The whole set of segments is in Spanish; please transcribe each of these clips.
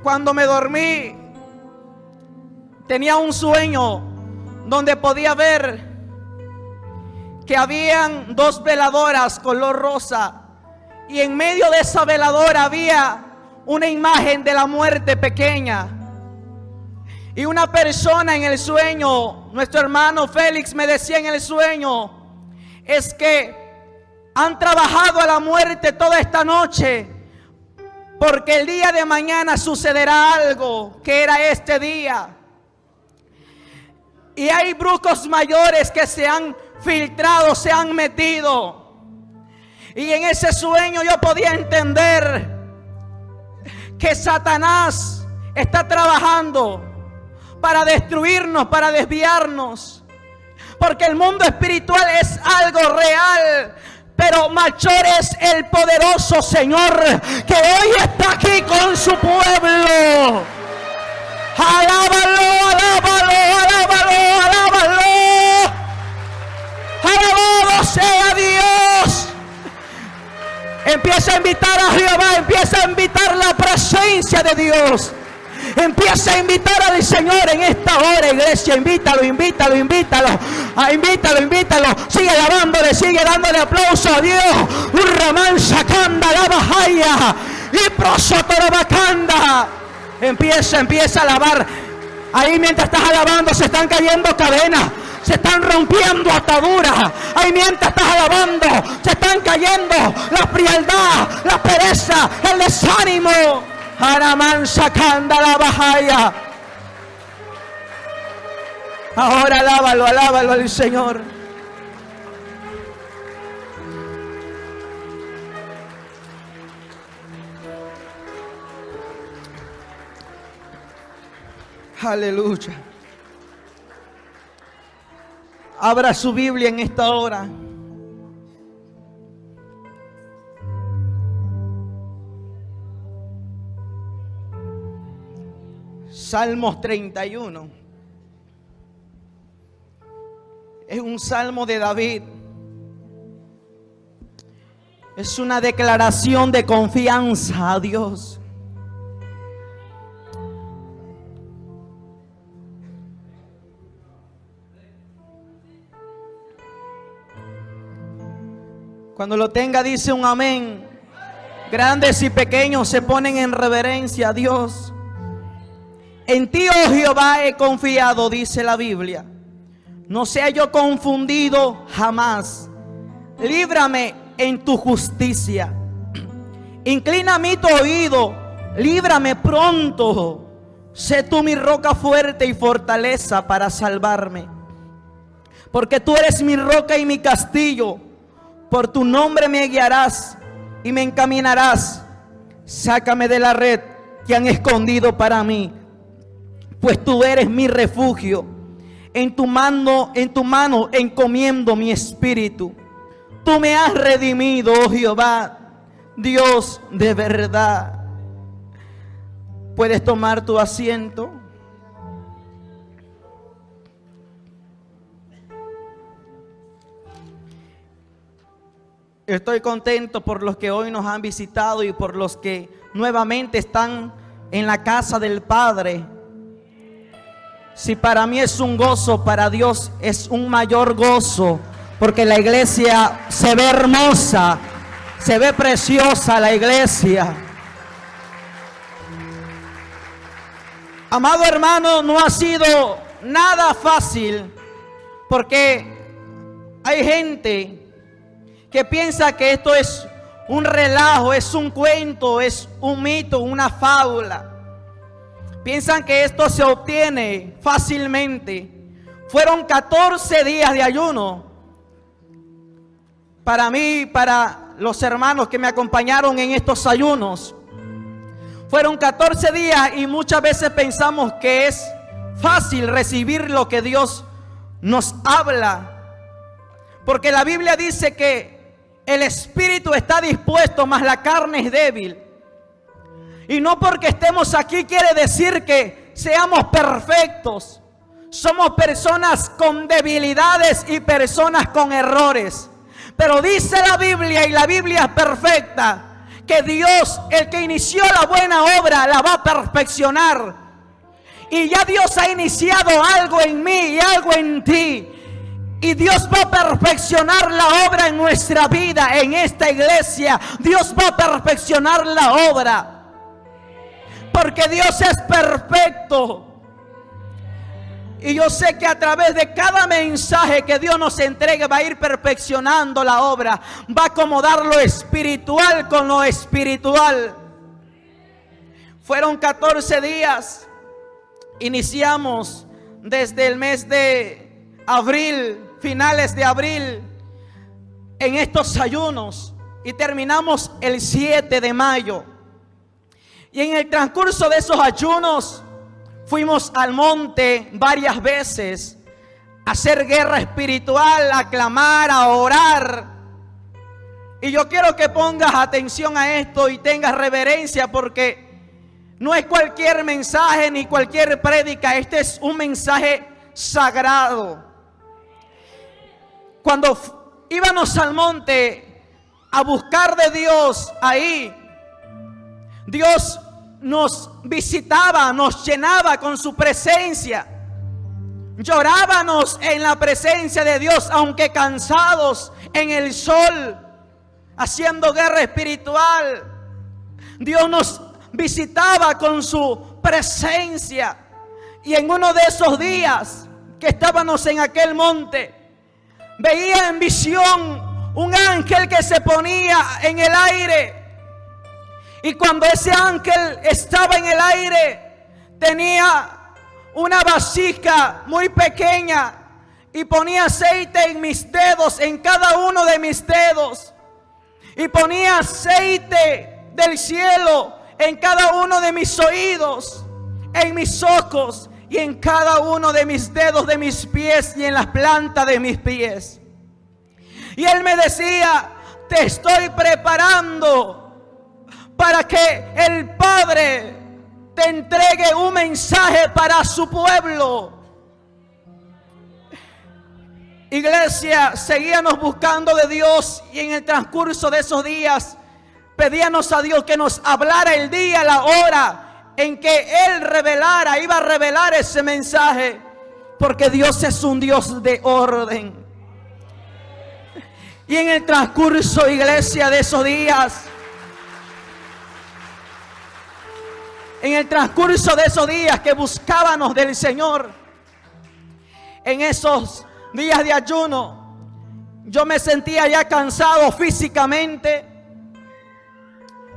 cuando me dormí, tenía un sueño donde podía ver que habían 2 veladoras color rosa, y en medio de esa veladora había una imagen de la muerte pequeña. Y una persona en el sueño, nuestro hermano Félix, me decía en el sueño: es que han trabajado a la muerte toda esta noche, porque el día de mañana sucederá algo, que era este día. Y hay brujos mayores que se han filtrado, se han metido. Y en ese sueño yo podía entender que Satanás está trabajando para destruirnos, para desviarnos. Porque el mundo espiritual es algo real, pero mayor es el poderoso Señor que hoy está aquí con su pueblo. Alábalo, alábalo, alábalo, alábalo. Alabado sea Dios. Empieza a invitar a Jehová, empieza a invitar la presencia de Dios. Empieza a invitar al Señor en esta hora, iglesia. Invítalo, invítalo, invítalo. Invítalo, invítalo. Sigue alabándole, sigue dándole aplauso a Dios. Un ramán sacanda la bajaya y prosotorabacanda. Empieza a alabar. Ahí mientras estás alabando se están cayendo cadenas, se están rompiendo ataduras. Ahí mientras estás alabando se están cayendo la frialdad, la pereza, el desánimo. Araman sacanda la bajaya. Ahora alábalo, alábalo al Señor. Aleluya. Abra su Biblia en esta hora. Salmos 31. Es un salmo de David. Es una declaración de confianza a Dios. Cuando lo tenga, dice un amén. Grandes y pequeños se ponen en reverencia a Dios. En ti, oh Jehová, he confiado, dice la Biblia. No sea yo confundido jamás. Líbrame en tu justicia. Inclina a mí tu oído. Líbrame pronto. Sé tú mi roca fuerte y fortaleza para salvarme. Porque tú eres mi roca y mi castillo. Por tu nombre me guiarás y me encaminarás. Sácame de la red que han escondido para mí, pues tú eres mi refugio. En tu mano encomiendo mi espíritu. Tú me has redimido, oh Jehová, Dios de verdad. Puedes tomar tu asiento. Estoy contento por los que hoy nos han visitado y por los que nuevamente están en la casa del Padre. Si para mí es un gozo, para Dios es un mayor gozo, porque la iglesia se ve hermosa, se ve preciosa la iglesia. Amado hermano, no ha sido nada fácil, porque hay gente que piensa que esto es un relajo, es un cuento, es un mito, una fábula. Piensan que esto se obtiene fácilmente. Fueron 14 días de ayuno. Para mí, para los hermanos que me acompañaron en estos ayunos. Fueron 14 días y muchas veces pensamos que es fácil recibir lo que Dios nos habla. Porque la Biblia dice que el espíritu está dispuesto, mas la carne es débil. Y no porque estemos aquí quiere decir que seamos perfectos. Somos personas con debilidades y personas con errores. Pero dice la Biblia, y la Biblia es perfecta, que Dios, el que inició la buena obra, la va a perfeccionar. Y ya Dios ha iniciado algo en mí y algo en ti. Y Dios va a perfeccionar la obra en nuestra vida, en esta iglesia. Dios va a perfeccionar la obra. Porque Dios es perfecto. Y yo sé que a través de cada mensaje que Dios nos entregue va a ir perfeccionando la obra. Va a acomodar lo espiritual con lo espiritual. Fueron 14 días. Iniciamos desde el mes de abril, finales de abril, en estos ayunos. Y terminamos el 7 de mayo. Y en el transcurso de esos ayunos fuimos al monte varias veces a hacer guerra espiritual, a clamar, a orar. Y yo quiero que pongas atención a esto y tengas reverencia, porque no es cualquier mensaje ni cualquier prédica. Este es un mensaje sagrado. Cuando íbamos al monte a buscar de Dios, ahí Dios nos visitaba, nos llenaba con su presencia. Llorábamos en la presencia de Dios, aunque cansados en el sol, haciendo guerra espiritual. Dios nos visitaba con su presencia. Y en uno de esos días que estábamos en aquel monte, veía en visión un ángel que se ponía en el aire. Y cuando ese ángel estaba en el aire, tenía una vasija muy pequeña y ponía aceite en mis dedos, en cada uno de mis dedos. Y ponía aceite del cielo en cada uno de mis oídos, en mis ojos y en cada uno de mis dedos de mis pies y en las plantas de mis pies. Y él me decía: te estoy preparando para que el Padre te entregue un mensaje para su pueblo. Iglesia, seguíamos buscando de Dios, y en el transcurso de esos días pedíamos a Dios que nos hablara el día, la hora en que Él revelara, iba a revelar ese mensaje, porque Dios es un Dios de orden. Y en el transcurso, iglesia, de esos días, en el transcurso de esos días que buscábamos del Señor, en esos días de ayuno, yo me sentía ya cansado físicamente.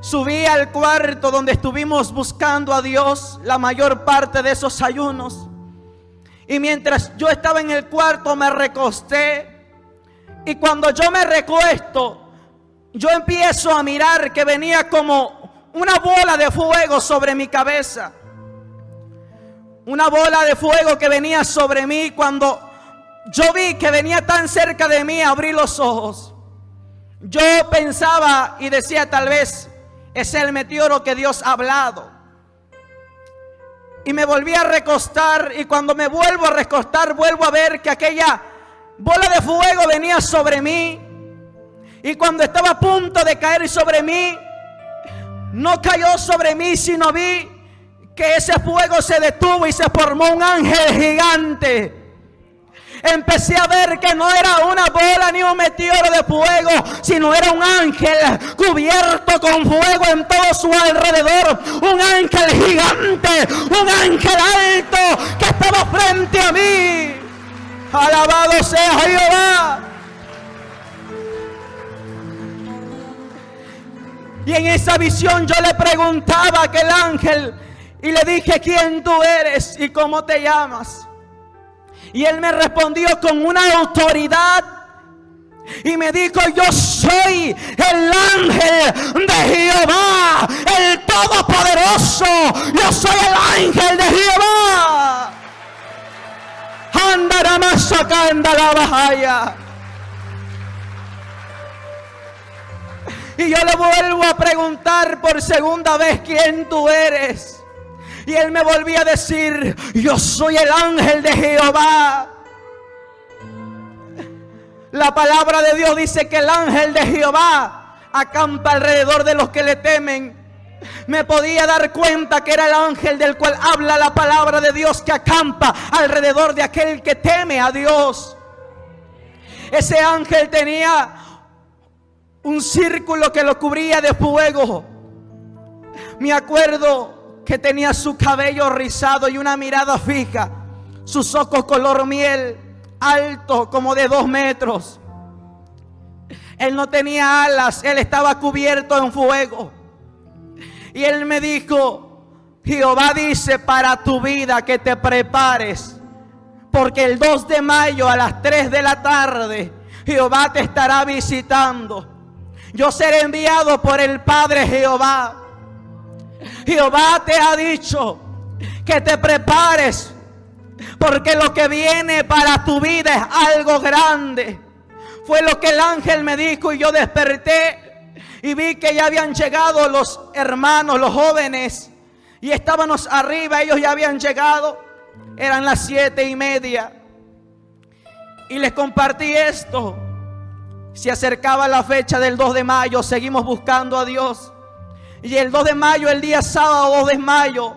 Subí al cuarto donde estuvimos buscando a Dios la mayor parte de esos ayunos. Y mientras yo estaba en el cuarto me recosté. Y cuando yo me recuesto, yo empiezo a mirar que venía como una bola de fuego sobre mi cabeza. Una bola de fuego que venía sobre mí. Cuando yo vi que venía tan cerca de mí, abrí los ojos. Yo pensaba y decía: tal vez es el meteoro que Dios ha hablado. Y me volví a recostar, y cuando me vuelvo a recostar, vuelvo a ver que aquella bola de fuego venía sobre mí. Y cuando estaba a punto de caer sobre mí, no cayó sobre mí, sino vi que ese fuego se detuvo y se formó un ángel gigante. Empecé a ver que no era una bola ni un meteoro de fuego, sino era un ángel cubierto con fuego en todo su alrededor. Un ángel gigante, un ángel alto que estaba frente a mí. Alabado sea Jehová. Y en esa visión yo le preguntaba a aquel ángel y le dije: ¿quién tú eres y cómo te llamas? Y él me respondió con una autoridad y me dijo: yo soy el ángel de Jehová, el Todopoderoso. Yo soy el ángel de Jehová. Anda más acá, anda la bajaya. Y yo le vuelvo a preguntar por segunda vez: ¿quién tú eres? Y él me volvía a decir: yo soy el ángel de Jehová. La palabra de Dios dice que el ángel de Jehová acampa alrededor de los que le temen, me podía dar cuenta que era el ángel del cual habla la palabra de Dios, que acampa alrededor de aquel que teme a Dios. Ese ángel tenía un círculo que lo cubría de fuego. Me acuerdo que tenía su cabello rizado y una mirada fija, sus ojos color miel, alto como de 2 metros. Él no tenía alas, él estaba cubierto en fuego. Y él me dijo: Jehová dice para tu vida que te prepares, porque el 2 de mayo a las 3 de la tarde Jehová te estará visitando. Yo seré enviado por el Padre Jehová. Jehová te ha dicho que te prepares, porque lo que viene para tu vida es algo grande. Fue lo que el ángel me dijo, y yo desperté y vi que ya habían llegado los hermanos, los jóvenes, y estábamos arriba. Ellos ya habían llegado, eran las 7:30, y les compartí esto. Se acercaba la fecha del 2 de mayo, seguimos buscando a Dios. Y el 2 de mayo, el día sábado 2 de mayo,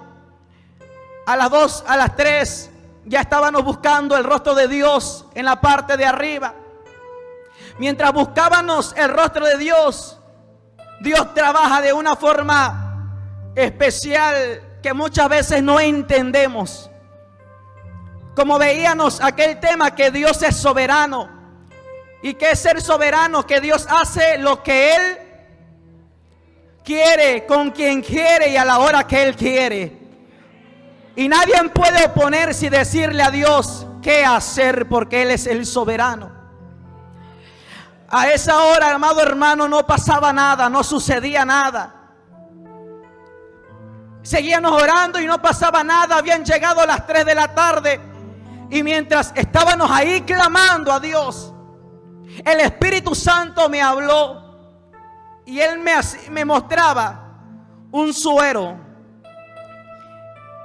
a las 3, ya estábamos buscando el rostro de Dios en la parte de arriba. Mientras buscábamos el rostro de Dios, Dios trabaja de una forma especial que muchas veces no entendemos. Como veíamos aquel tema, que Dios es soberano. ¿Y qué es ser soberano? Que Dios hace lo que Él quiere, con quien quiere y a la hora que Él quiere. Y nadie puede oponerse y decirle a Dios qué hacer, porque Él es el soberano. A esa hora, amado hermano, no pasaba nada, no sucedía nada. Seguíamos orando y no pasaba nada. Habían llegado las 3 de la tarde. Y mientras estábamos ahí clamando a Dios, el Espíritu Santo me habló. Y Él me mostraba un suero.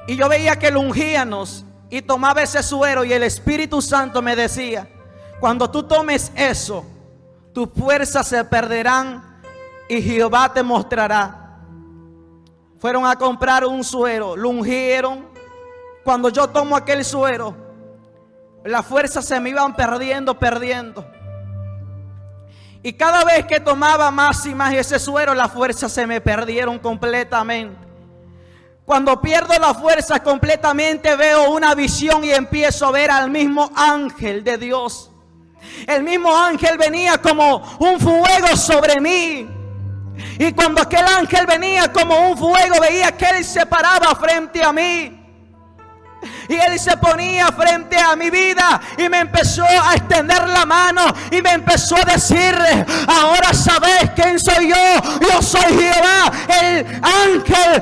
Y yo veía que lo ungíamos y tomaba ese suero. Y el Espíritu Santo me decía: cuando tú tomes eso, tus fuerzas se perderán y Jehová te mostrará. Fueron a comprar un suero, lo ungieron. Cuando yo tomo aquel suero, las fuerzas se me iban perdiendo. Y cada vez que tomaba más y más ese suero, las fuerzas se me perdieron completamente. Cuando pierdo las fuerzas completamente, veo una visión y empiezo a ver al mismo ángel de Dios. El mismo ángel venía como un fuego sobre mí. Y cuando aquel ángel venía como un fuego, veía que Él se paraba frente a mí. Y Él se ponía frente a mi vida y me empezó a extender la mano y me empezó a decir: ahora sabes quién soy yo. Yo soy Jehová, el ángel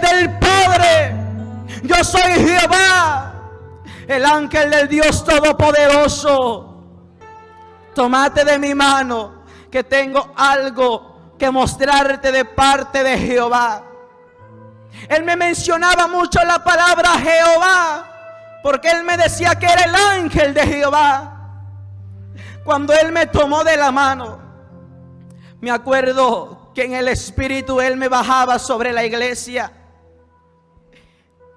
del Padre. Yo soy Jehová, el ángel del Dios Todopoderoso. Tómate de mi mano, que tengo algo que mostrarte de parte de Jehová. Él me mencionaba mucho la palabra Jehová, porque Él me decía que era el ángel de Jehová. Cuando Él me tomó de la mano, me acuerdo que en el Espíritu Él me bajaba sobre la iglesia.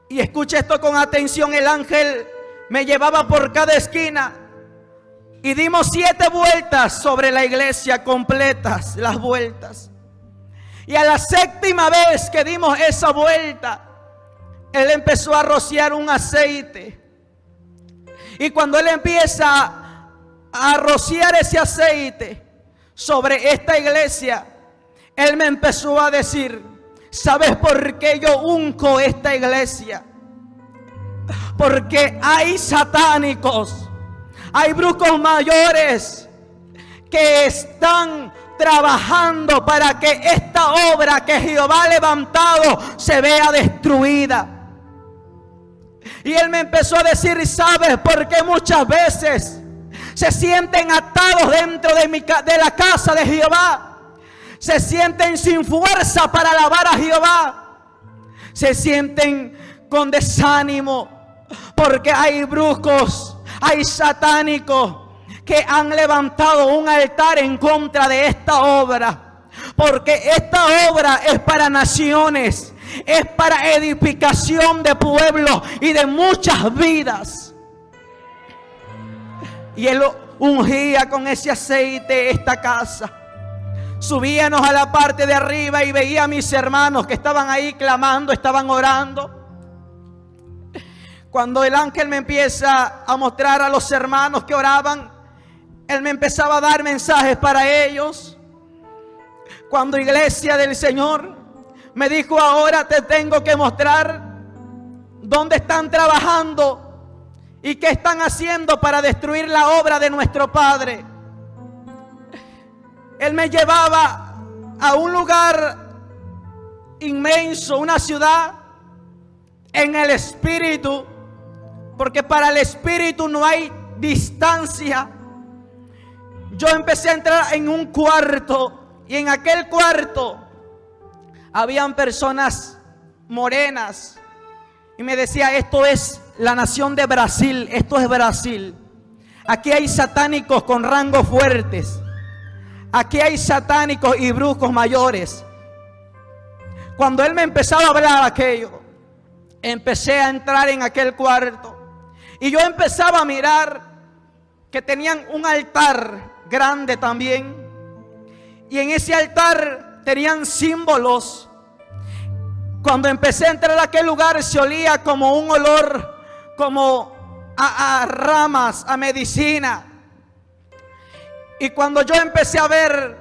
Y escucha esto con atención: el ángel me llevaba por cada esquina. Y dimos 7 vueltas sobre la iglesia, completas las vueltas. Y a la 7ª vez que dimos esa vuelta, Él empezó a rociar un aceite. Y cuando Él empieza a rociar ese aceite sobre esta iglesia, Él me empezó a decir: ¿sabes por qué yo unco esta iglesia? Porque hay satánicos, hay brujos mayores que están trabajando para que esta obra que Jehová ha levantado se vea destruida. Y Él me empezó a decir: ¿sabes por qué muchas veces se sienten atados dentro de la casa de Jehová? Se sienten sin fuerza para alabar a Jehová. Se sienten con desánimo porque hay brujos, hay satánicos que han levantado un altar en contra de esta obra. Porque esta obra es para naciones, es para edificación de pueblos y de muchas vidas. Y Él ungía con ese aceite esta casa. Subíamos a la parte de arriba y veía a mis hermanos que estaban ahí clamando, estaban orando. Cuando el ángel me empieza a mostrar a los hermanos que oraban, él me empezaba a dar mensajes para ellos. Cuando iglesia del Señor me dijo: ahora te tengo que mostrar dónde están trabajando y qué están haciendo para destruir la obra de nuestro Padre. Él me llevaba a un lugar inmenso, una ciudad en el espíritu, porque para el espíritu no hay distancia. Yo empecé a entrar en un cuarto y en aquel cuarto habían personas morenas y me decía: esto es la nación de Brasil, esto es Brasil. Aquí hay satánicos con rangos fuertes. Aquí hay satánicos y brujos mayores. Cuando él me empezaba a hablar aquello, empecé a entrar en aquel cuarto y yo empezaba a mirar que tenían un altar grande también, y en ese altar tenían símbolos. Cuando empecé a entrar a aquel lugar se olía como un olor, como a ramas, a medicina. Y cuando yo empecé a ver,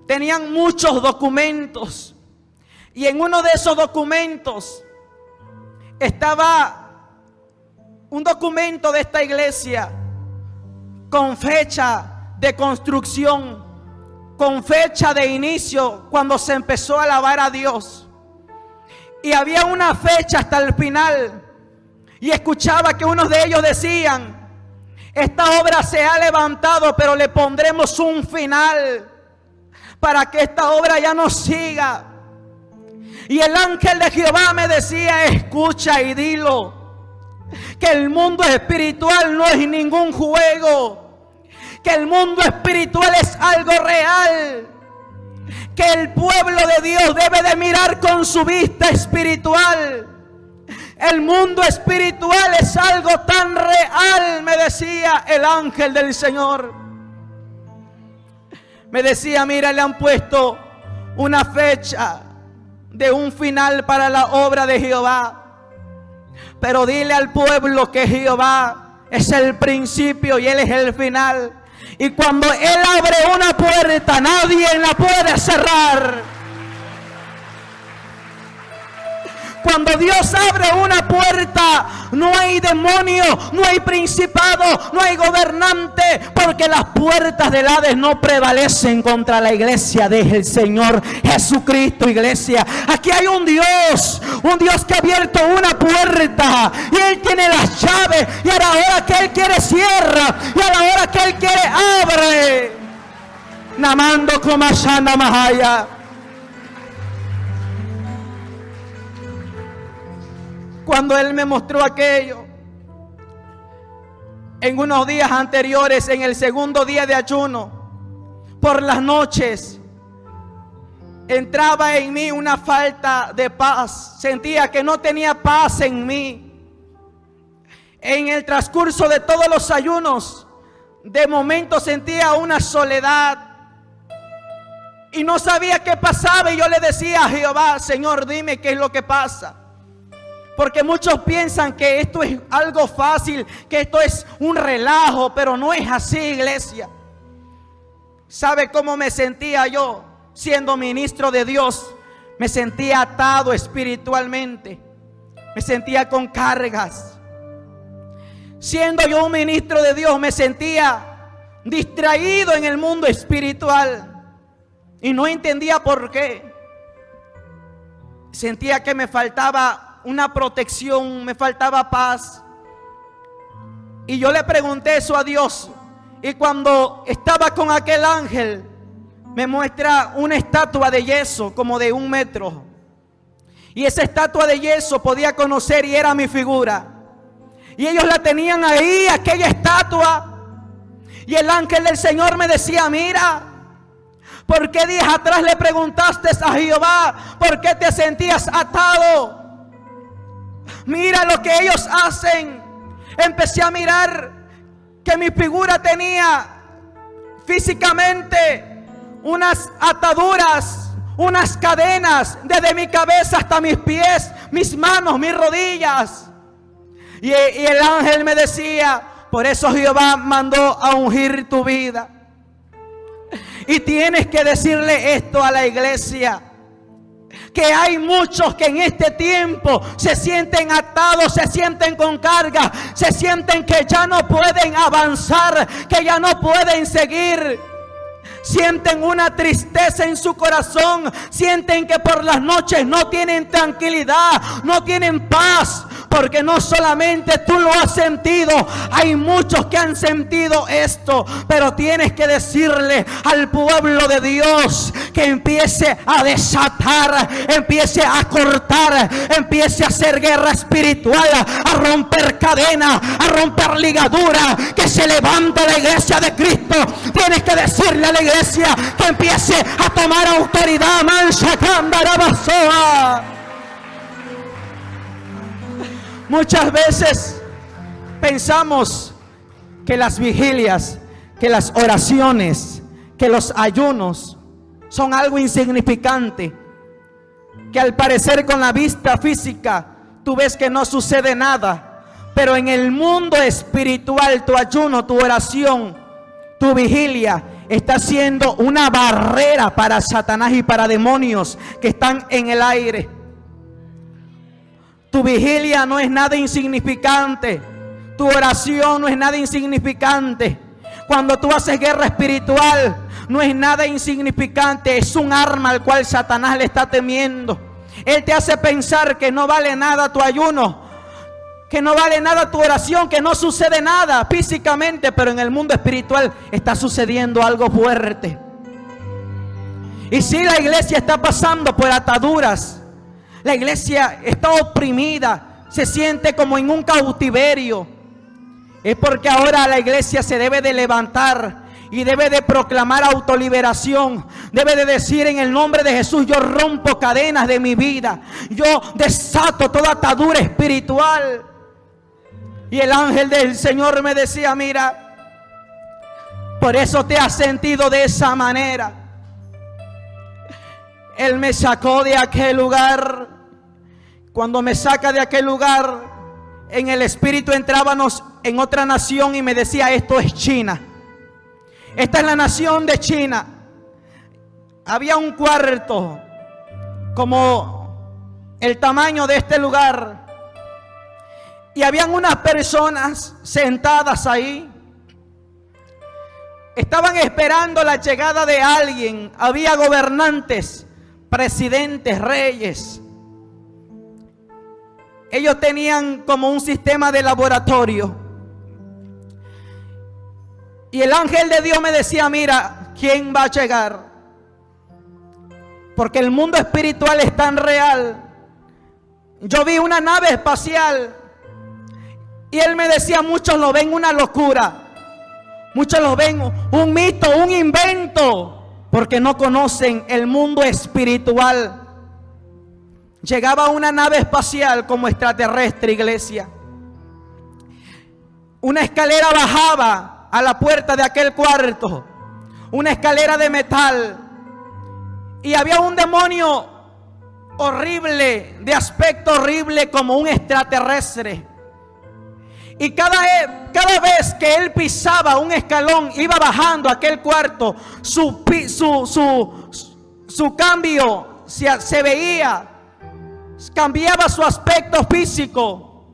tenían muchos documentos. Y en uno de esos documentos estaba un documento de esta iglesia con fecha de construcción, con fecha de inicio, cuando se empezó a alabar a Dios. Y había una fecha hasta el final. Y escuchaba que unos de ellos decían: esta obra se ha levantado, pero le pondremos un final para que esta obra ya no siga. Y el ángel de Jehová me decía: escucha y dilo, que el mundo espiritual no es ningún juego, que el mundo espiritual es algo real, que el pueblo de Dios debe de mirar con su vista espiritual. El mundo espiritual es algo tan real, me decía el ángel del Señor. Me decía: mira, le han puesto una fecha de un final para la obra de Jehová. Pero dile al pueblo que Jehová es el principio y Él es el final. Y cuando Él abre una puerta, nadie la puede cerrar. Cuando Dios abre una puerta, no hay demonio, no hay principado, no hay gobernante, porque las puertas del Hades no prevalecen contra la iglesia del Señor Jesucristo, iglesia. Aquí hay un Dios que ha abierto una puerta y Él tiene las llaves, y a la hora que Él quiere cierra, y a la hora que Él quiere abre. Namando como Shana Mahaya. Cuando Él me mostró aquello, en unos días anteriores, en el segundo día de ayuno, por las noches, entraba en mí una falta de paz. Sentía que no tenía paz en mí. En el transcurso de todos los ayunos, de momento sentía una soledad y no sabía qué pasaba. Y yo le decía a Jehová: Señor, dime qué es lo que pasa. Porque muchos piensan que esto es algo fácil, que esto es un relajo, pero no es así, iglesia. ¿Sabe cómo me sentía yo siendo ministro de Dios? Me sentía atado espiritualmente, me sentía con cargas. Siendo yo un ministro de Dios, me sentía distraído en el mundo espiritual y no entendía por qué. Sentía que me faltaba una protección, me faltaba paz. Y yo le pregunté eso a Dios. Y cuando estaba con aquel ángel, me muestra una estatua de yeso como de 1 metro. Y esa estatua de yeso podía conocer y era mi figura. Y ellos la tenían ahí, aquella estatua. Y el ángel del Señor me decía: mira, ¿Por qué días atrás le preguntaste a Jehová por qué te sentías atado? Mira lo que ellos hacen. Empecé a mirar que mi figura tenía físicamente unas ataduras, unas cadenas desde mi cabeza hasta mis pies, mis manos, mis rodillas. Y el ángel me decía: por eso Jehová mandó a ungir tu vida. Y tienes que decirle esto a la iglesia: que hay muchos que en este tiempo se sienten atados, se sienten con carga, se sienten que ya no pueden avanzar, que ya no pueden seguir. Sienten una tristeza en su corazón, sienten que por las noches no tienen tranquilidad, no tienen paz. Porque no solamente tú lo has sentido, hay muchos que han sentido esto. Pero tienes que decirle al pueblo de Dios que empiece a desatar, empiece a cortar, empiece a hacer guerra espiritual, a romper cadenas, a romper ligaduras, que se levante la iglesia de Cristo. Tienes que decirle a la iglesia que empiece a tomar autoridad. Mancha Candarabasoa. Muchas veces pensamos que las vigilias, que las oraciones, que los ayunos son algo insignificante, que al parecer con la vista física tú ves que no sucede nada, pero en el mundo espiritual tu ayuno, tu oración, tu vigilia está siendo una barrera para Satanás y para demonios que están en el aire. Tu vigilia no es nada insignificante. Tu oración no es nada insignificante. Cuando tú haces guerra espiritual, no es nada insignificante. Es un arma al cual Satanás le está temiendo. Él te hace pensar que no vale nada tu ayuno, que no vale nada tu oración, que no sucede nada físicamente, pero en el mundo espiritual está sucediendo algo fuerte. Y si la iglesia está pasando por ataduras, la iglesia está oprimida, se siente como en un cautiverio, es porque ahora la iglesia se debe de levantar y debe de proclamar autoliberación. Debe de decir: en el nombre de Jesús yo rompo cadenas de mi vida, yo desato toda atadura espiritual. Y el ángel del Señor me decía: mira, por eso te has sentido de esa manera. Él me sacó de aquel lugar. Cuando me saca de aquel lugar, en el espíritu entrábamos en otra nación y me decía: esto es China. Esta es la nación de China. Había un cuarto como el tamaño de este lugar. Y habían unas personas sentadas ahí. Estaban esperando la llegada de alguien. Había gobernantes, presidentes, reyes. Ellos tenían como un sistema de laboratorio. Y el ángel de Dios me decía: mira, ¿quién va a llegar? Porque el mundo espiritual es tan real. Yo vi una nave espacial. Y él me decía: muchos lo ven una locura. Muchos lo ven un mito, un invento. Porque no conocen el mundo espiritual. Llegaba una nave espacial como extraterrestre, iglesia. Una escalera bajaba a la puerta de aquel cuarto. Una escalera de metal. Y había un demonio horrible, de aspecto horrible, como un extraterrestre. Y cada vez que él pisaba un escalón, iba bajando a aquel cuarto, su cambio se veía. Cambiaba su aspecto físico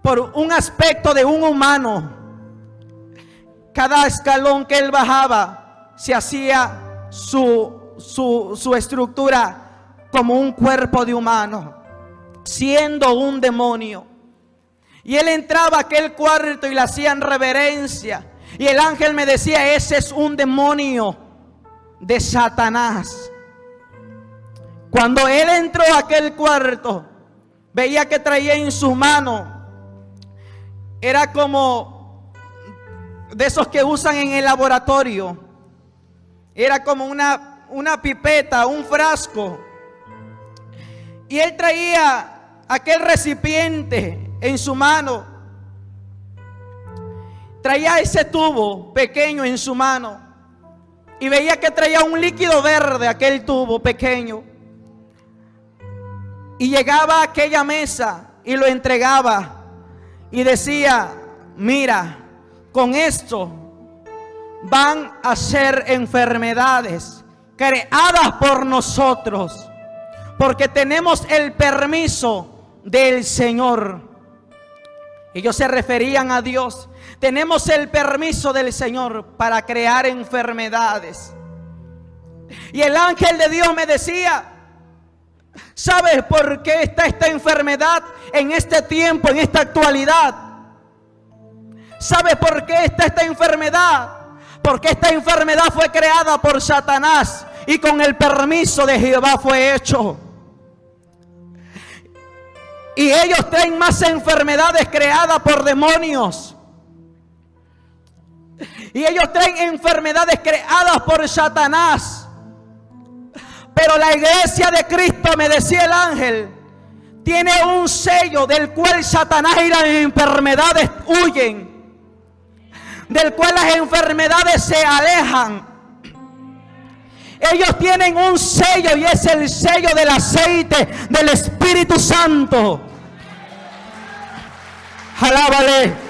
por un aspecto de un humano. Cada escalón que él bajaba se hacía su estructura como un cuerpo de humano, siendo un demonio. Y él entraba a aquel cuarto y le hacían reverencia. Y el ángel me decía: ese es un demonio de Satanás. Cuando él entró a aquel cuarto, veía que traía en su mano, era como de esos que usan en el laboratorio, Era como una pipeta, un frasco. Y él traía aquel recipiente en su mano. Traía ese tubo pequeño en su mano. Y veía que traía un líquido verde, aquel tubo pequeño. Y llegaba a aquella mesa y lo entregaba. Y decía: mira, con esto van a ser enfermedades creadas por nosotros, porque tenemos el permiso del Señor. Ellos se referían a Dios. Tenemos el permiso del Señor para crear enfermedades. Y el ángel de Dios me decía: ¿sabes por qué está esta enfermedad en este tiempo, en esta actualidad? ¿Sabes por qué está esta enfermedad? Porque esta enfermedad fue creada por Satanás y con el permiso de Jehová fue hecho. Y ellos traen más enfermedades creadas por demonios. Y ellos traen enfermedades creadas por Satanás. Pero la iglesia de Cristo, me decía el ángel, tiene un sello del cual Satanás y las enfermedades huyen, del cual las enfermedades se alejan. Ellos tienen un sello y es el sello del aceite del Espíritu Santo. Alábale.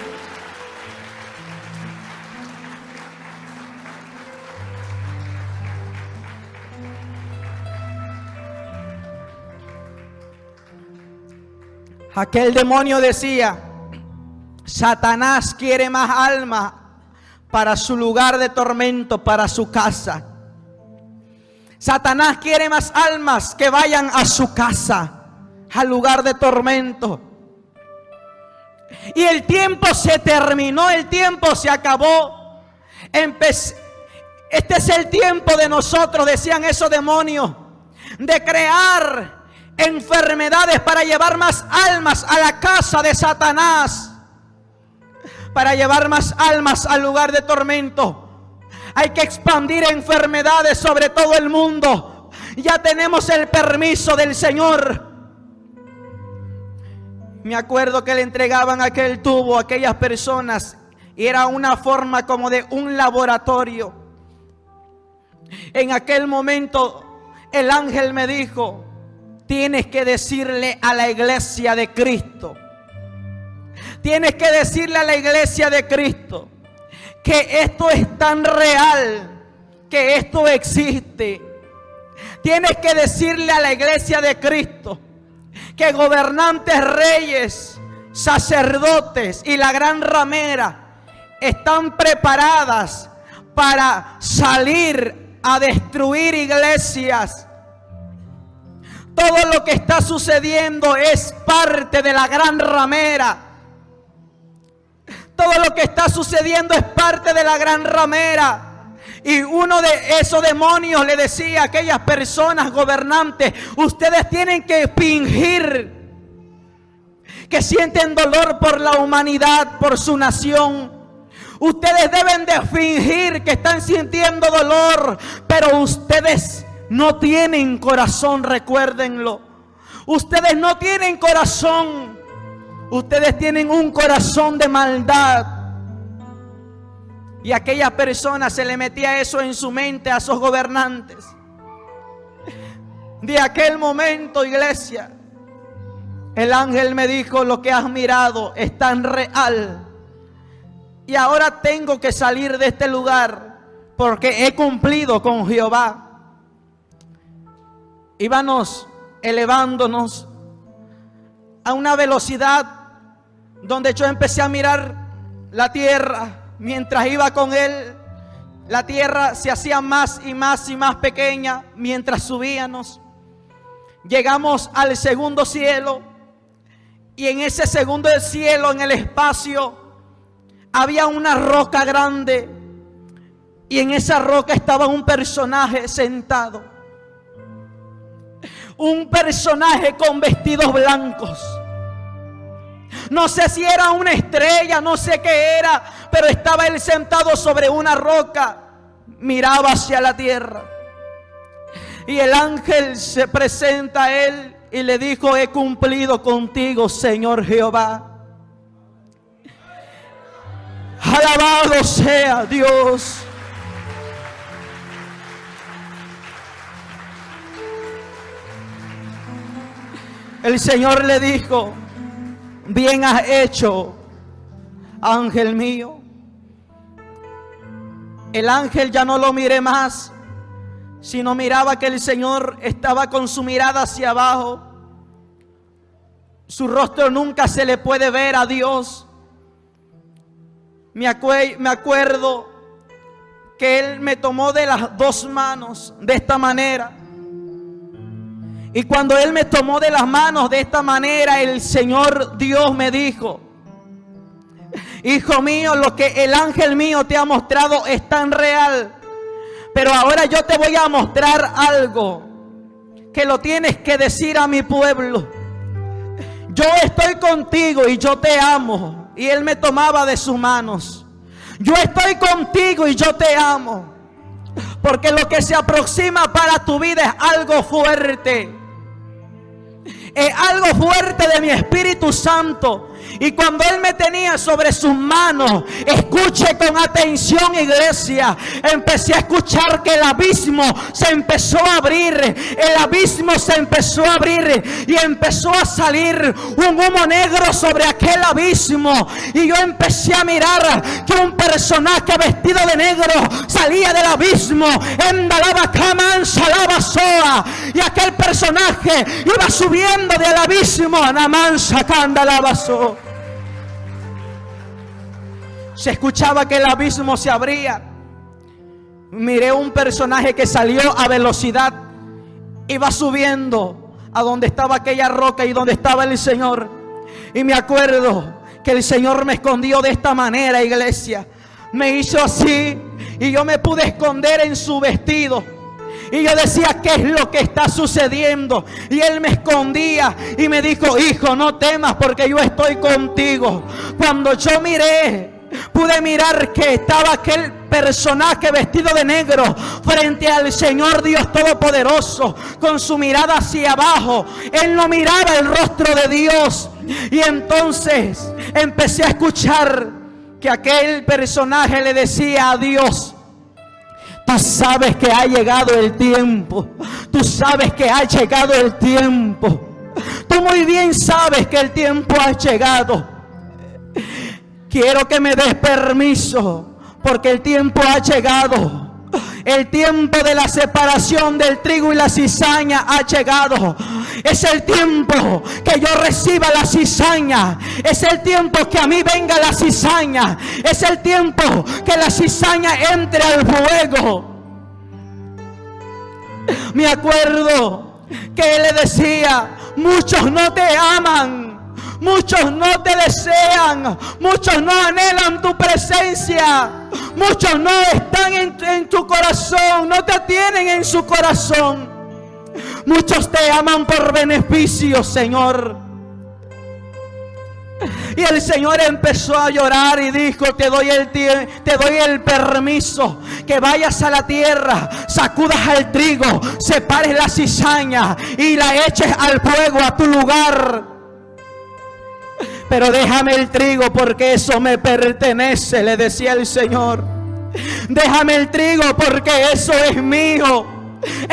Aquel demonio decía: Satanás quiere más almas para su lugar de tormento, para su casa. Satanás quiere más almas que vayan a su casa, al lugar de tormento. Y el tiempo se terminó, el tiempo se acabó. Este es el tiempo de nosotros, decían esos demonios, de crear enfermedades para llevar más almas a la casa de Satanás, para llevar más almas al lugar de tormento. Hay que expandir enfermedades sobre todo el mundo. Ya tenemos el permiso del Señor. Me acuerdo que le entregaban aquel tubo a aquellas personas y era una forma como de un laboratorio. En aquel momento el ángel me dijo: tienes que decirle a la iglesia de Cristo, tienes que decirle a la iglesia de Cristo que esto es tan real, que esto existe. Tienes que decirle a la iglesia de Cristo que gobernantes, reyes, sacerdotes y la gran ramera están preparadas para salir a destruir iglesias. Todo lo que está sucediendo es parte de la gran ramera. Todo lo que está sucediendo es parte de la gran ramera. Y uno de esos demonios le decía a aquellas personas gobernantes: ustedes tienen que fingir que sienten dolor por la humanidad, por su nación. Ustedes deben de fingir que están sintiendo dolor, pero ustedes no tienen corazón, recuérdenlo. Ustedes no tienen corazón. Ustedes tienen un corazón de maldad. Y a aquellas personas se le metía eso en su mente, a esos gobernantes. De aquel momento, iglesia, el ángel me dijo: lo que has mirado es tan real. Y ahora tengo que salir de este lugar porque he cumplido con Jehová. Íbamos elevándonos a una velocidad donde yo empecé a mirar la tierra. Mientras iba con él, la tierra se hacía más y más y más pequeña mientras subíamos. Llegamos al segundo cielo, y en ese segundo cielo, en el espacio, había una roca grande, y en esa roca estaba un personaje sentado. Un personaje con vestidos blancos. No sé si era una estrella, no sé qué era, pero estaba él sentado sobre una roca. miraba hacia la tierra. Y el ángel se presenta a él y le dijo: he cumplido contigo, Señor Jehová. Alabado sea Dios. El Señor le dijo: bien has hecho, ángel mío. El ángel ya no lo miré más, sino miraba que el Señor estaba con su mirada hacia abajo. Su rostro nunca se le puede ver a Dios. Me acuerdo que Él me tomó de las dos manos de esta manera. Y cuando Él me tomó de las manos de esta manera, el Señor Dios me dijo: hijo mío, lo que el ángel mío te ha mostrado es tan real. Pero ahora yo te voy a mostrar algo que lo tienes que decir a mi pueblo. Yo estoy contigo y yo te amo. Y Él me tomaba de sus manos. Yo estoy contigo y yo te amo. Porque lo que se aproxima para tu vida es algo fuerte. Es algo fuerte de mi Espíritu Santo. Y cuando Él me tenía sobre sus manos, escuche con atención, iglesia, empecé a escuchar que el abismo se empezó a abrir. El abismo se empezó a abrir y empezó a salir un humo negro sobre aquel abismo. Y yo empecé a mirar que un personaje vestido de negro salía del abismo. Y aquel personaje iba subiendo del abismo. Se escuchaba que el abismo se abría. Miré un personaje que salió a velocidad. Iba subiendo a donde estaba aquella roca y donde estaba el Señor. Y me acuerdo que el Señor me escondió de esta manera, iglesia. Me hizo así y yo me pude esconder en su vestido. Y yo decía: ¿qué es lo que está sucediendo? Y Él me escondía y me dijo: hijo, no temas, porque yo estoy contigo. Cuando yo miré, pude mirar que estaba aquel personaje vestido de negro frente al Señor Dios Todopoderoso, con su mirada hacia abajo. Él no miraba el rostro de Dios. Y entonces empecé a escuchar que aquel personaje le decía a Dios: tú sabes que ha llegado el tiempo. Tú sabes que ha llegado el tiempo. Tú muy bien sabes que el tiempo ha llegado. Quiero que me des permiso, porque el tiempo ha llegado. El tiempo de la separación del trigo y la cizaña ha llegado. Es el tiempo que yo reciba la cizaña. Es el tiempo que a mí venga la cizaña. Es el tiempo que la cizaña entre al fuego. Me acuerdo que Él le decía: muchos no te aman, muchos no te desean, muchos no anhelan tu presencia, muchos no están en tu corazón, no te tienen en su corazón. Muchos te aman por beneficio, Señor. Y el Señor empezó a llorar y dijo: te doy el permiso que vayas a la tierra, sacudas el trigo, separes la cizaña y la eches al fuego a tu lugar. Pero déjame el trigo, porque eso me pertenece, le decía el Señor. Déjame el trigo, porque eso es mío.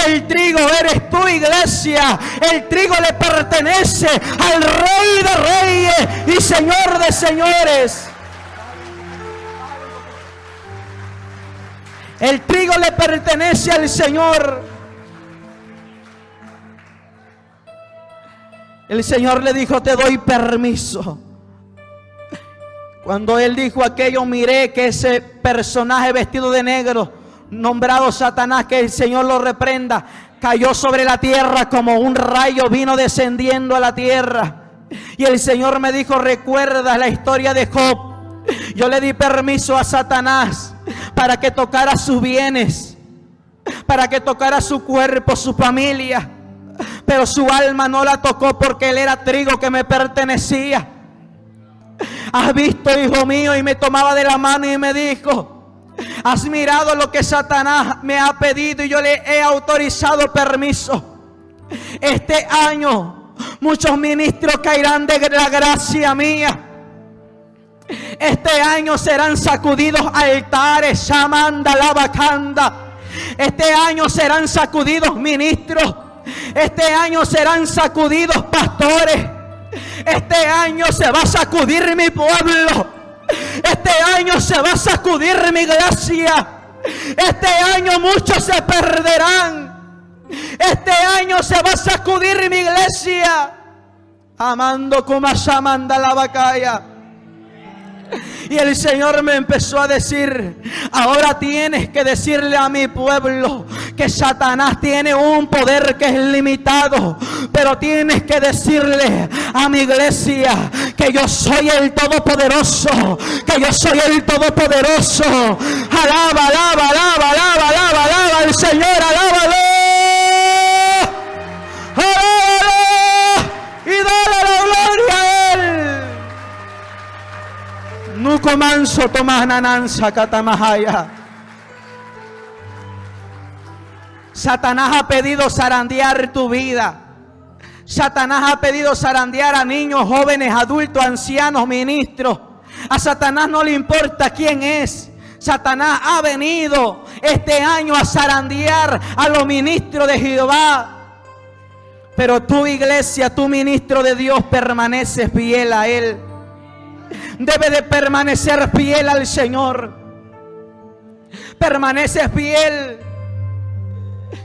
El trigo eres tú, iglesia. El trigo le pertenece al Rey de Reyes y Señor de Señores. El trigo le pertenece al Señor. El Señor le dijo: te doy permiso. Cuando Él dijo aquello, miré que ese personaje vestido de negro, nombrado Satanás, que el Señor lo reprenda, cayó sobre la tierra como un rayo, vino descendiendo a la tierra. Y el Señor me dijo: ¿recuerdas la historia de Job? Yo le di permiso a Satanás para que tocara sus bienes, para que tocara su cuerpo, su familia, pero su alma no la tocó, porque él era trigo que me pertenecía. ¿Has visto, hijo mío? Y me tomaba de la mano y me dijo: Has mirado lo que Satanás me ha pedido y yo le he autorizado permiso. Este año muchos ministros caerán de la gracia mía. Este año serán sacudidos altares, Shamanda Lavacanda. Este año serán sacudidos ministros. Este año serán sacudidos pastores. Este año se va a sacudir mi pueblo. Este año se va a sacudir mi iglesia. Este año muchos se perderán. Este año se va a sacudir mi iglesia. Amando como Shamanda Lavacaya. Y el Señor me empezó a decir: ahora tienes que decirle a mi pueblo que Satanás tiene un poder que es limitado, pero tienes que decirle a mi iglesia que yo soy el Todopoderoso, que yo soy el Todopoderoso. Alaba, alaba, alaba, alaba, alaba, alaba al Señor, alábalo, alábalo y dale la gloria a Él. Nuco manso tomas nananza catamahaya. Satanás ha pedido zarandear tu vida. Satanás ha pedido zarandear a niños, jóvenes, adultos, ancianos, ministros. A Satanás no le importa quién es. Satanás ha venido este año a zarandear a los ministros de Jehová. Pero tu iglesia, tu ministro de Dios, permanece fiel a Él. Debe de permanecer fiel al Señor. Permanece fiel.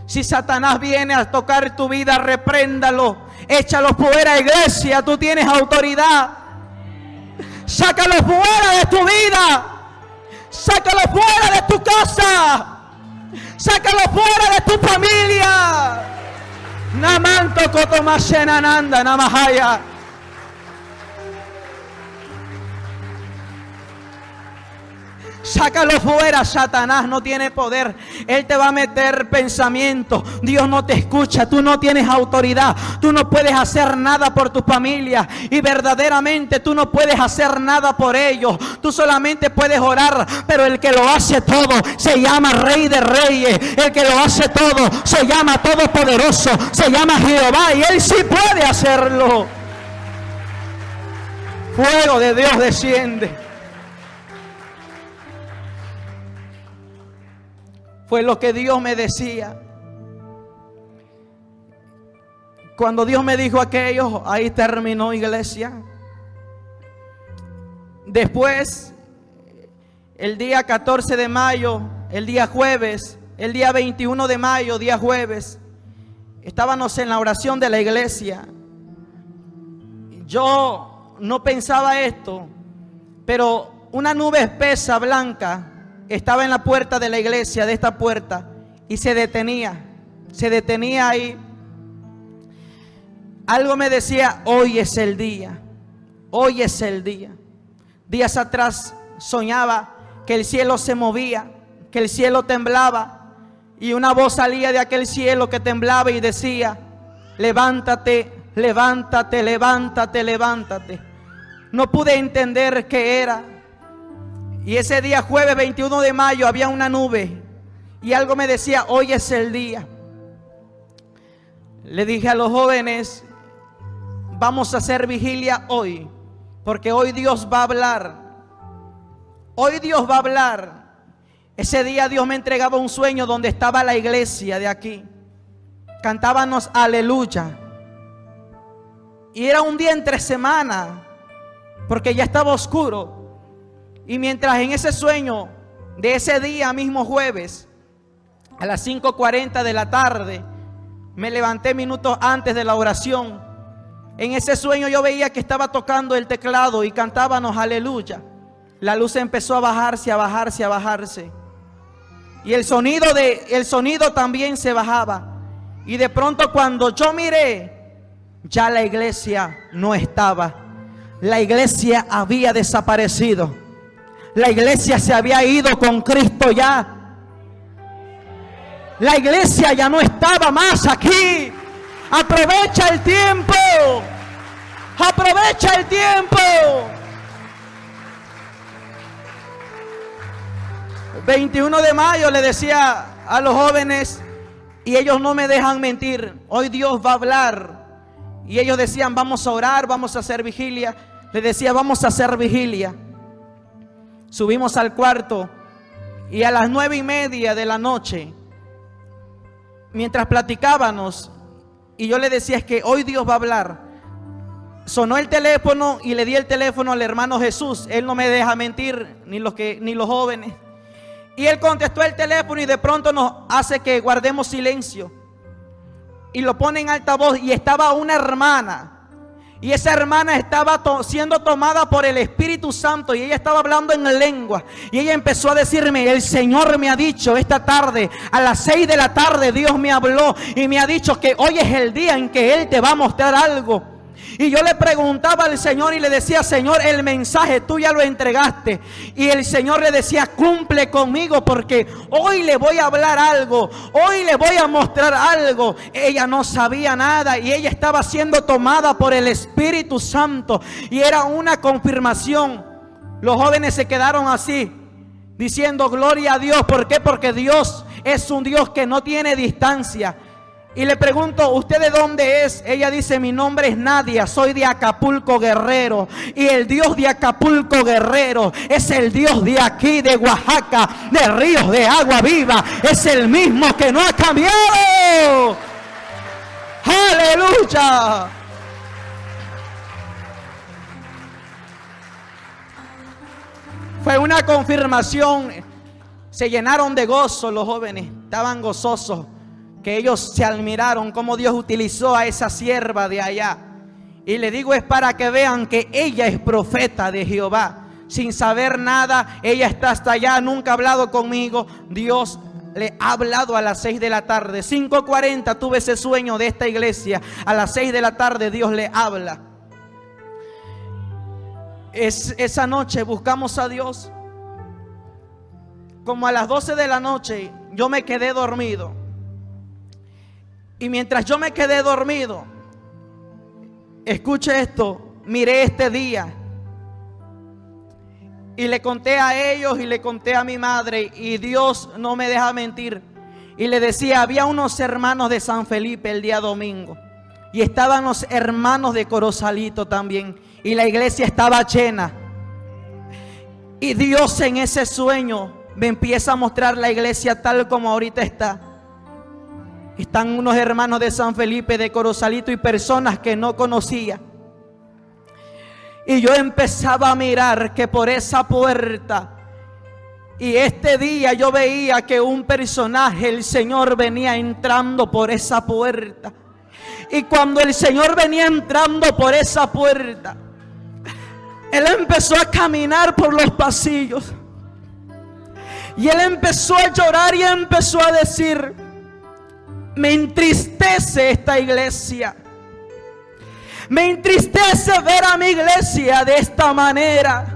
Si Satanás viene a tocar tu vida, repréndalo. Échalo fuera, iglesia. Tú tienes autoridad. Sácalo fuera de tu vida. Sácalo fuera de tu casa. Sácalo fuera de tu familia. Namanto kotomashenananda namahaya. Sácalo fuera. Satanás no tiene poder. Él te va a meter pensamientos. Dios no te escucha. Tú no tienes autoridad. Tú no puedes hacer nada por tu familia. Y verdaderamente tú no puedes hacer nada por ellos. Tú solamente puedes orar. Pero el que lo hace todo se llama Rey de Reyes. El que lo hace todo se llama Todopoderoso. Se llama Jehová. Y Él sí puede hacerlo. Fuego de Dios desciende. Fue lo que Dios me decía. Cuando Dios me dijo aquello, ahí terminó, iglesia. Después, el día 14 de mayo, el día jueves, el día 21 de mayo, día jueves, estábamos en la oración de la iglesia. Yo no pensaba esto, pero una nube espesa, blanca, estaba en la puerta de la iglesia, de esta puerta, y se detenía ahí. Algo me decía: hoy es el día, hoy es el día. Días atrás soñaba que el cielo se movía, que el cielo temblaba, y una voz salía de aquel cielo que temblaba y decía: levántate, levántate, levántate, levántate. No pude entender qué era. Y ese día, jueves 21 de mayo, había una nube y algo me decía: hoy es el día. Le dije a los jóvenes: vamos a hacer vigilia hoy, porque hoy Dios va a hablar. Hoy Dios va a hablar. Ese día Dios me entregaba un sueño donde estaba la iglesia de aquí. Cantábamos aleluya. Y era un día entre semana, porque ya estaba oscuro. Y mientras en ese sueño de ese día mismo jueves, a las 5:40 de la tarde, me levanté minutos antes de la oración. En ese sueño yo veía que estaba tocando el teclado y cantábamos aleluya. La luz empezó a bajarse, a bajarse, a bajarse. Y el sonido también se bajaba. Y de pronto cuando yo miré, ya la iglesia no estaba. La iglesia había desaparecido. La iglesia se había ido con Cristo ya. La iglesia ya no estaba más aquí. Aprovecha el tiempo. Aprovecha el tiempo. 21 de mayo le decía a los jóvenes, y ellos no me dejan mentir, hoy Dios va a hablar. Y ellos decían, vamos a orar, vamos a hacer vigilia. Les decía, vamos a hacer vigilia. Subimos al cuarto y a las 9:30 de la noche, mientras platicábamos, y yo le decía, es que hoy Dios va a hablar, sonó el teléfono y le di el teléfono al hermano Jesús. Él no me deja mentir, ni los jóvenes. Y él contestó el teléfono y de pronto nos hace que guardemos silencio. Y lo pone en altavoz y estaba una hermana. Y esa hermana estaba siendo tomada por el Espíritu Santo y ella estaba hablando en lengua. Y ella empezó a decirme, el Señor me ha dicho esta tarde, a las 6 de la tarde, Dios me habló y me ha dicho que hoy es el día en que Él te va a mostrar algo. Y yo le preguntaba al Señor y le decía, Señor, el mensaje tú ya lo entregaste. Y el Señor le decía, cumple conmigo porque hoy le voy a hablar algo, hoy le voy a mostrar algo. Ella no sabía nada y ella estaba siendo tomada por el Espíritu Santo y era una confirmación. Los jóvenes se quedaron así, diciendo gloria a Dios. ¿Por qué? Porque Dios es un Dios que no tiene distancia. Y le pregunto, ¿usted de dónde es? Ella dice, mi nombre es Nadia, soy de Acapulco, Guerrero. Y el Dios de Acapulco, Guerrero, es el Dios de aquí, de Oaxaca, de ríos de agua viva. Es el mismo que no ha cambiado. ¡Aleluya! Fue una confirmación. Se llenaron de gozo los jóvenes, estaban gozosos. Que ellos se admiraron cómo Dios utilizó a esa sierva de allá. Y le digo, es para que vean que ella es profeta de Jehová. Sin saber nada, ella está hasta allá, nunca ha hablado conmigo. Dios le ha hablado a las 6 de la tarde. 5:40 tuve ese sueño de esta iglesia. A las 6 de la tarde Dios le habla. Esa noche buscamos a Dios. Como a las 12 de la noche yo me quedé dormido. Y mientras yo me quedé dormido, escuche esto, miré este día. Y le conté a ellos y le conté a mi madre. Y Dios no me deja mentir. Y le decía, había unos hermanos de San Felipe el día domingo. Y estaban los hermanos de Corozalito también. Y la iglesia estaba llena. Y Dios en ese sueño me empieza a mostrar la iglesia tal como ahorita está. Están unos hermanos de San Felipe, de Corozalito y personas que no conocía. Y yo empezaba a mirar que por esa puerta, y este día yo veía que un personaje, el Señor venía entrando por esa puerta. Y cuando el Señor venía entrando por esa puerta, Él empezó a caminar por los pasillos. Y Él empezó a llorar y empezó a decir, me entristece esta iglesia. Me entristece ver a mi iglesia de esta manera.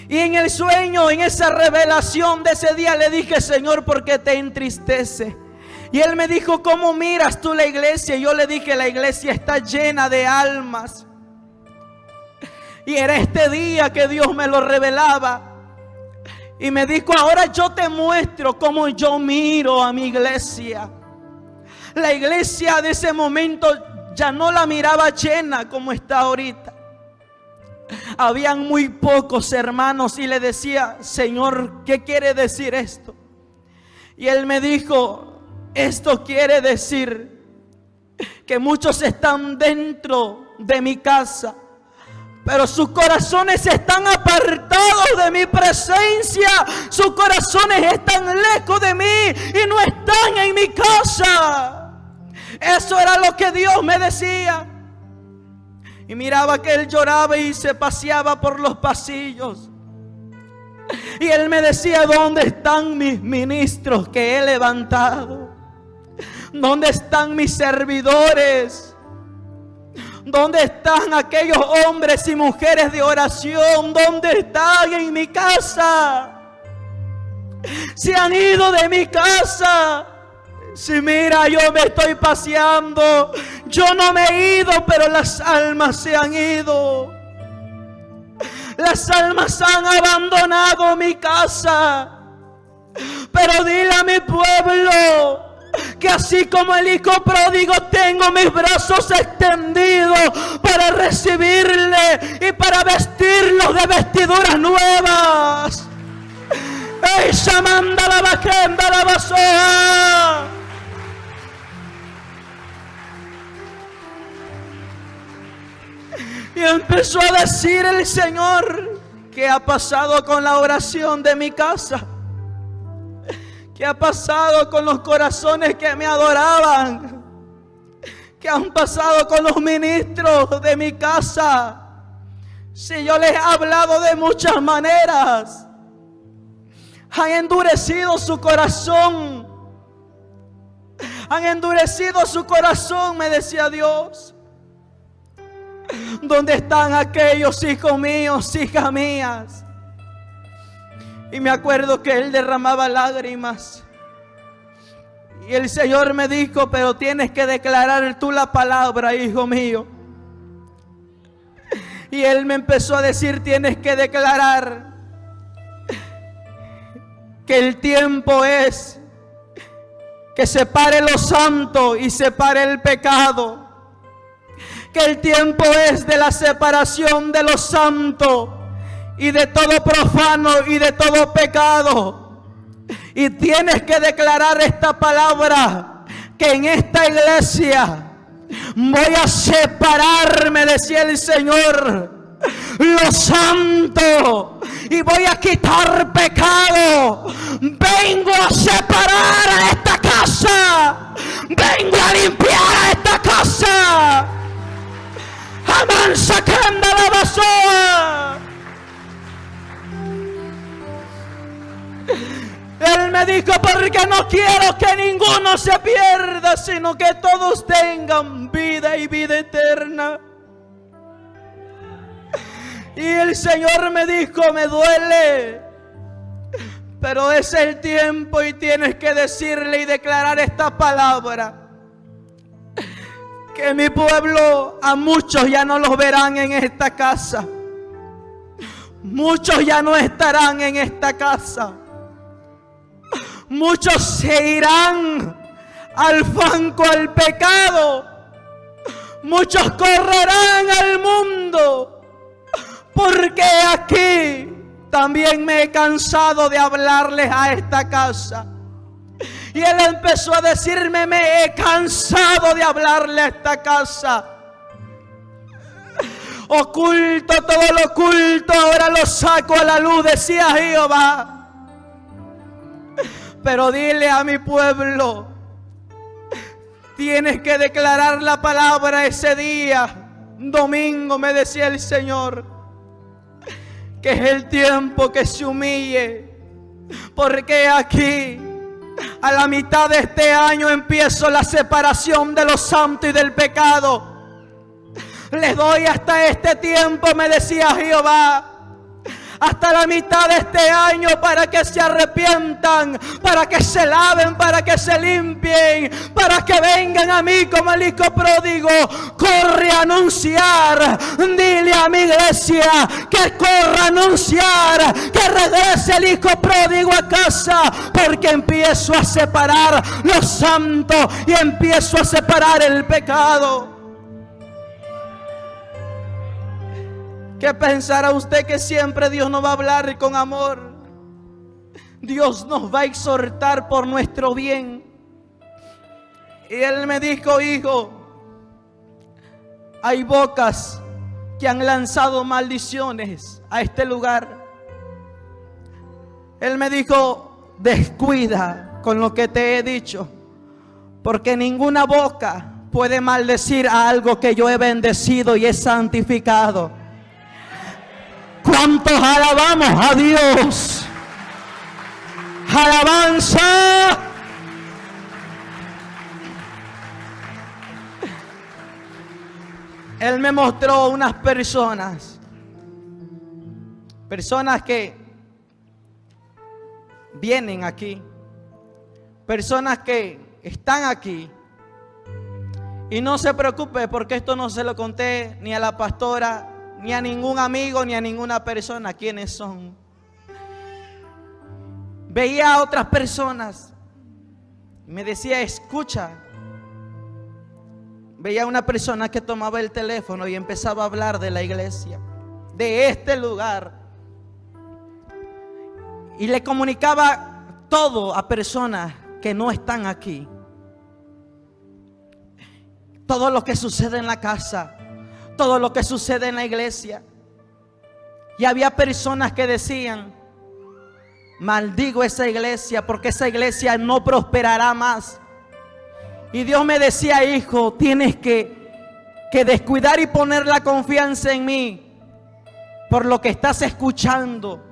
Y en el sueño, en esa revelación de ese día, le dije, Señor, ¿por qué te entristece? Y Él me dijo, ¿cómo miras tú la iglesia? Y yo le dije, la iglesia está llena de almas. Y era este día que Dios me lo revelaba. Y me dijo, ahora yo te muestro cómo yo miro a mi iglesia. La iglesia de ese momento ya no la miraba llena como está ahorita. Habían muy pocos hermanos y le decía, Señor, ¿qué quiere decir esto? Y Él me dijo, esto quiere decir que muchos están dentro de mi casa, pero sus corazones están apartados de mi presencia. Sus corazones están lejos de mí y no están en mi casa. Eso era lo que Dios me decía. Y miraba que Él lloraba y se paseaba por los pasillos. Y Él me decía, ¿dónde están mis ministros que he levantado? ¿Dónde están mis servidores? ¿Dónde están aquellos hombres y mujeres de oración? ¿Dónde están en mi casa? Se han ido de mi casa. Si mira, yo me estoy paseando. Yo no me he ido, pero las almas se han ido. Las almas han abandonado mi casa. Pero dile a mi pueblo que así como el hijo pródigo tengo mis brazos extendidos para recibirle y para vestirlos de vestiduras nuevas. ¡Ey, Shamanda la Bajenda la Basoa! Y empezó a decir el Señor: ¿qué ha pasado con la oración de mi casa? ¿Qué ha pasado con los corazones que me adoraban? ¿Qué han pasado con los ministros de mi casa? Si yo les he hablado de muchas maneras, han endurecido su corazón. Han endurecido su corazón, me decía Dios. ¿Dónde están aquellos hijos míos, hijas mías? Y me acuerdo que él derramaba lágrimas. Y el Señor me dijo: pero tienes que declarar tú la palabra, hijo mío. Y él me empezó a decir: tienes que declarar que el tiempo es que separe lo santo y separe el pecado. Que el tiempo es de la separación de lo santo y de todo profano y de todo pecado. Y tienes que declarar esta palabra: que en esta iglesia voy a separarme, decía el Señor, lo santo, y voy a quitar pecado. Vengo a separar a esta casa. Vengo a limpiar a esta casa. Amán sacando la basura. Él me dijo: porque no quiero que ninguno se pierda, sino que todos tengan vida y vida eterna. Y el Señor me dijo: me duele, pero es el tiempo y tienes que decirle y declarar esta palabra: que mi pueblo, a muchos ya no los verán en esta casa. Muchos ya no estarán en esta casa. Muchos se irán al fango, al pecado. Muchos correrán al mundo. Porque aquí también me he cansado de hablarles a esta casa. Y él empezó a decirme: me he cansado de hablarle a esta casa. Oculto, todo lo oculto ahora lo saco a la luz, decía Jehová. Pero dile a mi pueblo: tienes que declarar la palabra ese día, domingo, me decía el Señor, que es el tiempo que se humille. Porque aquí, a la mitad de este año, empiezo la separación de lo santo y del pecado. Les doy hasta este tiempo, me decía Jehová, hasta la mitad de este año, para que se arrepientan, para que se laven, para que se limpien, para que vengan a mí como el hijo pródigo. Corre a anunciar, dile a mi iglesia que corra a anunciar que regrese el hijo pródigo a casa, porque empiezo a separar lo santo y empiezo a separar el pecado. ¿Qué pensará usted? Que siempre Dios nos va a hablar con amor. Dios nos va a exhortar por nuestro bien. Y Él me dijo: hijo, hay bocas que han lanzado maldiciones a este lugar. Él me dijo: descuida con lo que te he dicho, porque ninguna boca puede maldecir a algo que yo he bendecido y he santificado. ¿Cuántos alabamos a Dios? Alabanza. Él me mostró unas personas que vienen aquí, personas que están aquí. Y no se preocupe, porque esto no se lo conté ni a la pastora, ni a ningún amigo, ni a ninguna persona. ¿Quiénes son? veía a otras personas. Me decía, escucha. Veía a una persona que tomaba el teléfono y empezaba a hablar de la iglesia, de este lugar. Y le comunicaba todo a personas que no están aquí. Todo lo que sucede en la casa, todo lo que sucede en la iglesia. Y había personas que decían, maldigo esa iglesia porque esa iglesia no prosperará más. Y Dios me decía, hijo, tienes que descuidar y poner la confianza en mí por lo que estás escuchando.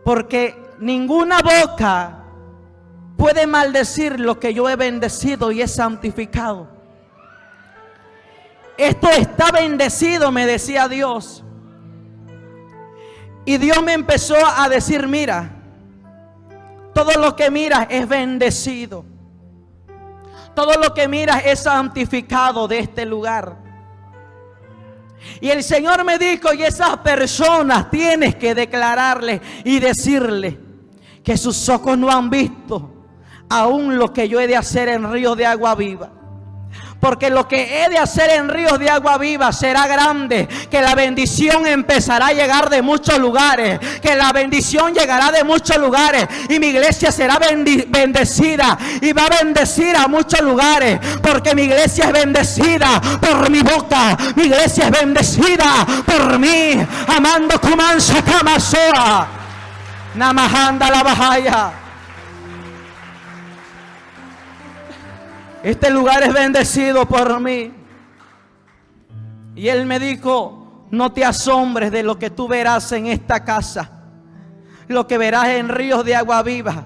Porque ninguna boca puede maldecir lo que yo he bendecido y he santificado. Esto está bendecido, me decía Dios. Y Dios me empezó a decir, mira, todo lo que miras es bendecido. Todo lo que miras es santificado de este lugar. Y el Señor me dijo, y esas personas tienes que declararles y decirles que sus ojos no han visto aún lo que yo he de hacer en ríos de agua viva. Porque lo que he de hacer en ríos de agua viva será grande. Que la bendición empezará a llegar de muchos lugares. Que la bendición llegará de muchos lugares. Y mi iglesia será bendecida. Y va a bendecir a muchos lugares. Porque mi iglesia es bendecida por mi boca. Mi iglesia es bendecida por mí. Amando Kumansa Kamasoa. Namahanda la Bahaya. Este lugar es bendecido por mí. Y Él me dijo, no te asombres de lo que tú verás en esta casa, lo que verás en ríos de agua viva.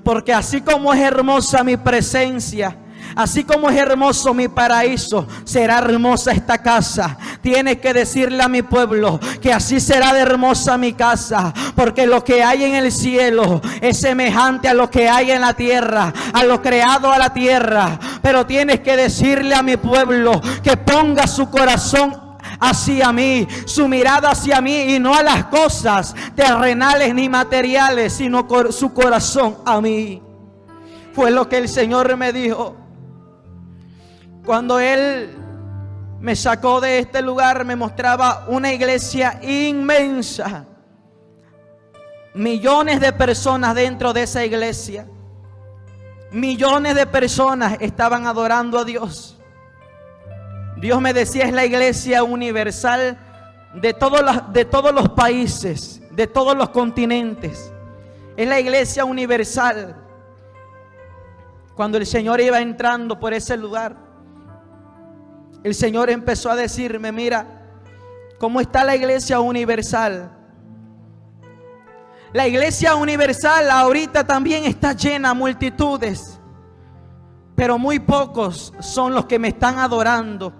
Porque así como es hermosa mi presencia, así como es hermoso mi paraíso, será hermosa esta casa. Tienes que decirle a mi pueblo que así será de hermosa mi casa. Porque lo que hay en el cielo es semejante a lo que hay en la tierra, a lo creado a la tierra. Pero tienes que decirle a mi pueblo que ponga su corazón hacia mí, su mirada hacia mí y no a las cosas terrenales ni materiales, sino su corazón a mí. Fue lo que el Señor me dijo. Cuando Él me sacó de este lugar, me mostraba una iglesia inmensa. Millones de personas dentro de esa iglesia. Millones de personas estaban adorando a Dios. Dios me decía, es la iglesia universal de todos los países, de todos los continentes. Es la iglesia universal. Cuando el Señor iba entrando por ese lugar, el Señor empezó a decirme, mira, ¿cómo está la iglesia universal? La iglesia universal ahorita también está llena, multitudes, pero muy pocos son los que me están adorando.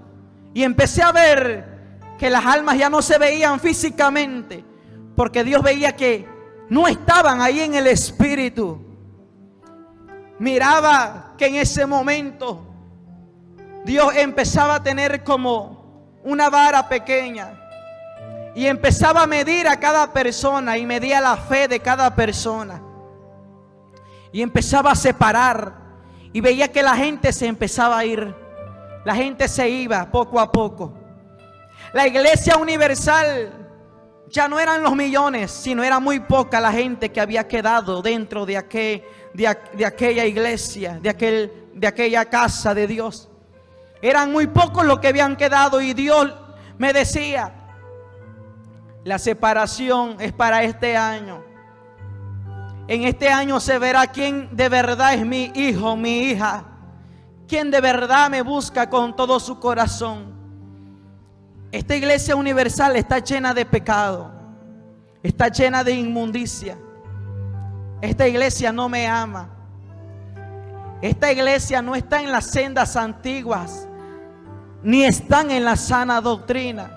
Y empecé a ver que las almas ya no se veían físicamente, porque Dios veía que no estaban ahí en el espíritu. Miraba que en ese momento Dios empezaba a tener como una vara pequeña y empezaba a medir a cada persona y medía la fe de cada persona y empezaba a separar y veía que la gente se empezaba a ir, la gente se iba poco a poco. La iglesia universal ya no eran los millones, sino era muy poca la gente que había quedado dentro de aquella iglesia, de aquella casa de Dios. Eran muy pocos los que habían quedado y Dios me decía, la separación es para este año. En este año se verá quién de verdad es mi hijo, mi hija, quién de verdad me busca con todo su corazón. Esta iglesia universal está llena de pecado, está llena de inmundicia. Esta iglesia no me ama. Esta iglesia no está en las sendas antiguas, ni están en la sana doctrina.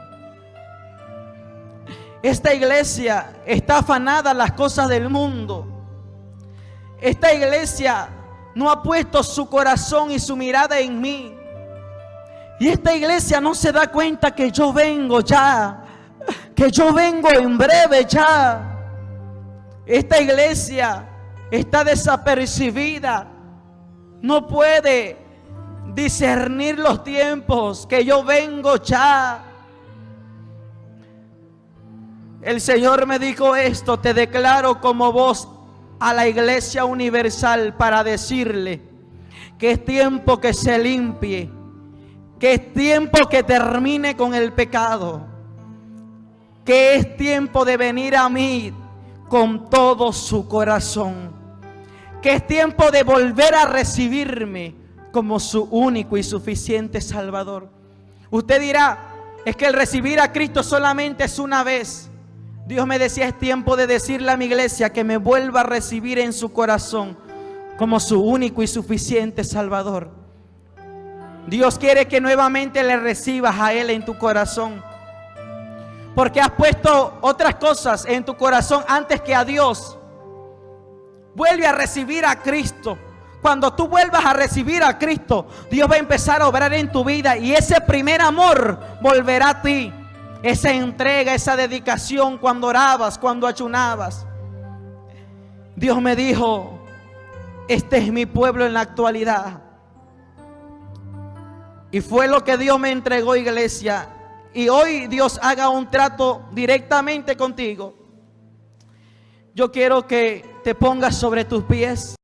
Esta iglesia está afanada a las cosas del mundo. Esta iglesia no ha puesto su corazón y su mirada en mí. Y esta iglesia no se da cuenta que yo vengo ya, que yo vengo en breve ya. Esta iglesia está desapercibida. No puede discernir los tiempos que yo vengo ya. El Señor me dijo esto: te declaro como voz a la iglesia universal para decirle que es tiempo que se limpie, que es tiempo que termine con el pecado, que es tiempo de venir a mí con todo su corazón, que es tiempo de volver a recibirme como su único y suficiente Salvador. Usted dirá, es que el recibir a Cristo solamente es una vez. Dios me decía, es tiempo de decirle a mi iglesia que me vuelva a recibir en su corazón como su único y suficiente Salvador. Dios quiere que nuevamente le recibas a Él en tu corazón, porque has puesto otras cosas en tu corazón antes que a Dios. Vuelve a recibir a Cristo. Cuando tú vuelvas a recibir a Cristo, Dios va a empezar a obrar en tu vida, y ese primer amor volverá a ti. Esa entrega, esa dedicación cuando orabas, cuando ayunabas. Dios me dijo, este es mi pueblo en la actualidad. Y fue lo que Dios me entregó, iglesia. Y hoy Dios haga un trato directamente contigo. Yo quiero que te pongas sobre tus pies.